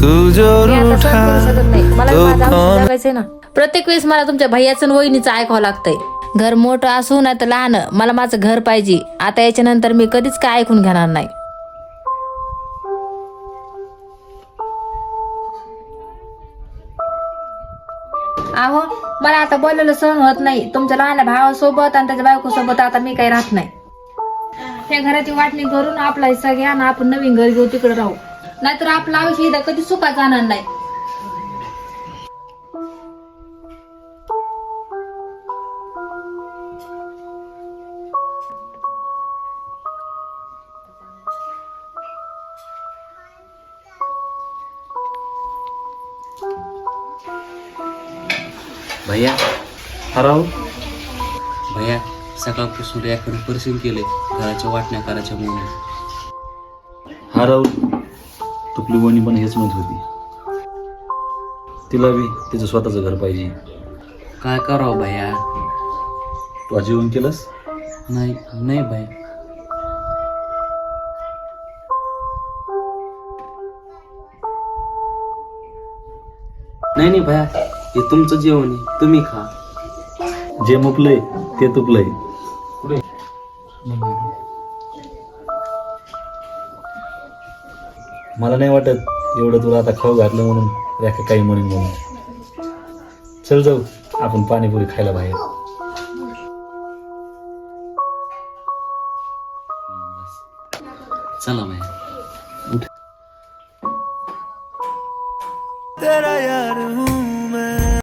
मी आता सहन करू शकत नाही. मला माझं आयुष्य जगायचंय ना. प्रत्येक वेळेस मला तुमच्या भैयाचं आणि वहिनीचं ऐकावं लागतंय. घर मोठं असू ना तर लहान, मला माझं घर पाहिजे. आता याच्या नंतर मी कधीच काय ऐकून घेणार नाही. अहो, मला आता बोललेलं सहन होत नाही. तुमच्या लहान भावासोबत आणि त्याच्या बायकोसोबत आता मी काही राहत नाही. त्या घराची वाटणी करून आपला हिस्सा घ्या ना, आपण नवीन घर घेऊ, तिकडे राहू. नाहीतर आपलं आयुष्य इथं कधी सुखात जाणार नाही. भैया हराव भैया सकाळपासून याकडे परिश्रम केले घराच्या वाटण्या करायच्या म्हणून. हराव तुपली वणी पण हेच म्हणत होती, तिला बी तिचं स्वतःचं घर पाहिजे. काय करावं भैया? तू जेवण केलंस? नाही नाही भैया. नाही नाही भैया, हे तुमचं जेवण आहे, तुम्ही खा. जे मुकलंय ते तुपलंय. मला नाही वाटत एवढं तुला आता खाऊ घातलं म्हणून रेखा काही म्हणून म्हणून. चल जाऊ आपण पाणीपुरी खायला बाहेर. चला भैया. तेरा यार हूँ